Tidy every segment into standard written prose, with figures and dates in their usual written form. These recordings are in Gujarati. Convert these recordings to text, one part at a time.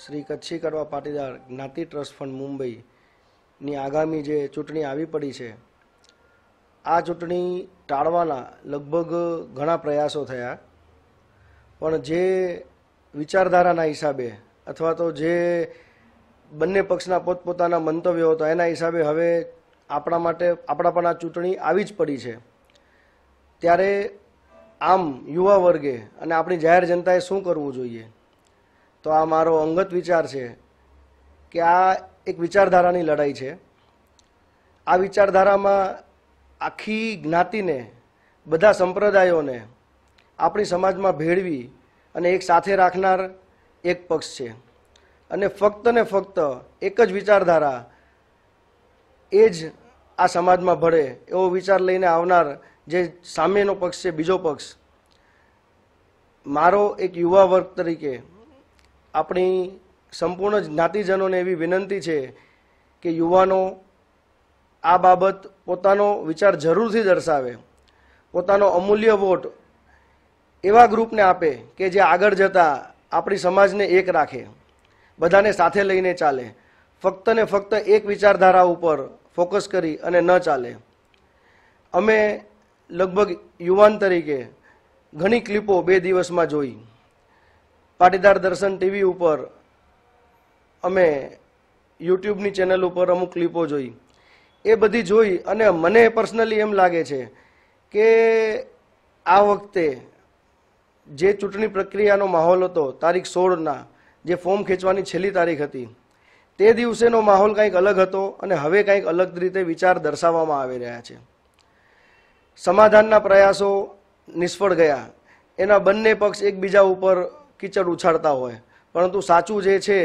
શ્રી કચ્છી કડવા પાટીદાર જ્ઞાતિ ટ્રસ્ટ ફંડ મુંબઈની આગામી જે ચૂંટણી આવી પડી છે, આ ચૂંટણી ટાળવાના લગભગ ઘણા પ્રયાસો થયા, પણ જે વિચારધારાના હિસાબે અથવા તો જે બંને પક્ષના પોતપોતાના મંતવ્યો હતા એના હિસાબે હવે આપણા પણ આ ચૂંટણી આવી જ પડી છે. ત્યારે આમ યુવા વર્ગે અને આપણી જાહેર જનતાએ શું કરવું જોઈએ? તો આ મારો અંગત વિચાર છે કે આ એક વિચારધારાની લડાઈ છે. આ વિચારધારામાં આખી જ્ઞાતિને, બધા સંપ્રદાયોને આપણી સમાજમાં ભેળવી અને એક સાથે રાખનાર એક પક્ષ છે. અને ફક્ત ને ફક્ત એક જ વિચારધારા એ જ આ સમાજમાં ભળે એવો વિચાર લઈને આવનાર જે સામેનો પક્ષ છે, બીજો પક્ષ, મારો એક યુવા વર્ગ તરીકે આપણી સંપૂર્ણ જ્ઞાતિજનોને એવી વિનંતી છે કે યુવાનો આ બાબત પોતાનો વિચાર જરૂરથી દર્શાવે, પોતાનો અમૂલ્ય વોટ એવા ગ્રુપને આપે કે જે આગળ જતાં આપણી સમાજને એક રાખે, બધાને સાથે લઈને ચાલે, ફક્ત ને ફક્ત એક વિચારધારા ઉપર ફોકસ કરી અને ન ચાલે. અમે લગભગ યુવાન તરીકે ઘણી ક્લિપો 2 દિવસમાં જોઈ. પાટીદાર દર્શન ટીવી ઉપર, અમે યુટ્યુબની ચેનલ ઉપર અમુક ક્લિપો જોઈ. એ બધી જોઈ અને મને પર્સનલી એમ લાગે છે કે આ વખતે જે ચૂંટણી પ્રક્રિયાનો માહોલ હતો, તારીખ 16ના જે ફોર્મ ખેંચવાની છેલ્લી તારીખ હતી, તે દિવસેનો માહોલ કંઈક અલગ હતો અને હવે કંઈક અલગ રીતે વિચાર દર્શાવવામાં આવી રહ્યા છે. સમાધાનના પ્રયાસો નિષ્ફળ ગયા. એના બંને પક્ષ એકબીજા ઉપર કીચડ ઉછાળતા હોય, પરંતુ સાચું જે છે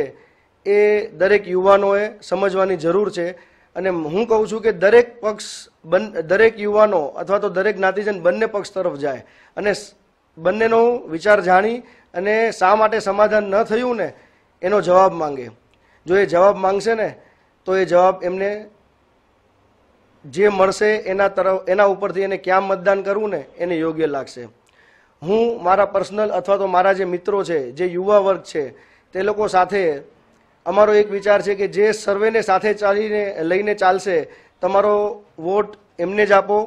એ દરેક યુવાનોએ સમજવાની જરૂર છે. અને હું કહું છું કે દરેક યુવાનો અથવા તો દરેક જ્ઞાતિજન બંને પક્ષ તરફ જાય અને બંનેનો વિચાર જાણી અને શા માટે સમાધાન ન થયું ને એનો જવાબ માંગે. જો એ જવાબ માંગશે ને તો એ જવાબ એમને જે મળશે એના ઉપરથી એને ક્યાં મતદાન કરવું ને એને યોગ્ય લાગશે. હું મારા પર્સનલ અથવા તો મારા જે મિત્રો છે, જે યુવા વર્ગ છે, તે લોકો સાથે અમારો એક વિચાર છે કે જે સર્વેને સાથે લઈને ચાલશે, તમારો વોટ એમને જ આપો.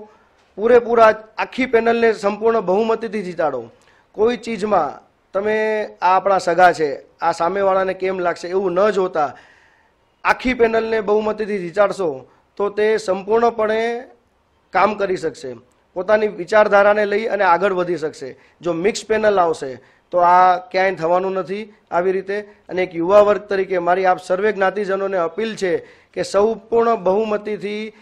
પૂરેપૂરા આખી પેનલને સંપૂર્ણ બહુમતીથી જીતાડો. કોઈ ચીજમાં તમે આ આપણા સગા છે, આ સામેવાળાને કેમ લાગશે એવું ન જોતા આખી પેનલને બહુમતીથી જીતાડશો તો તે સંપૂર્ણપણે કામ કરી શકશે, પોતાની વિચારધારાને લઈ અને આગળ વધી શકશે. જો મિક્સ પેનલ આવશે તો આ ક્યાંય થવાનું નથી આવી રીતે. અને એક યુવા વર્ગ તરીકે મારી આપ સર્વે જ્ઞાતિજનોને અપીલ છે કે સંપૂર્ણ બહુમતીથી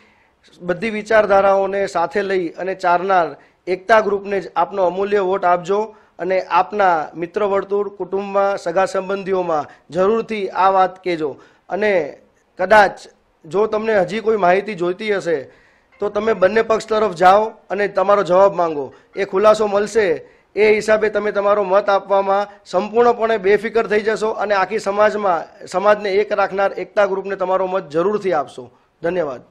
બધી વિચારધારાઓને સાથે લઈ અને ચારનાર એકતા ગ્રુપને જ આપનો અમૂલ્ય વોટ આપજો. અને આપના મિત્ર વર્તુળ, કુટુંબમાં, સગા સંબંધીઓમાં જરૂરથી આ વાત કહેજો. અને કદાચ જો તમને હજી કોઈ માહિતી જોઈતી હશે તો તમે બંને પક્ષ તરફ જાઓ અને તમારો જવાબ માંગો. એ ખુલાસો મળશે એ હિસાબે તમે તમારો મત આપવામાં સંપૂર્ણપણે બેફિકર થઈ જશો અને આખી સમાજને એક રાખનાર એકતા ગ્રુપને તમારો મત જરૂરથી આપશો. ધન્યવાદ.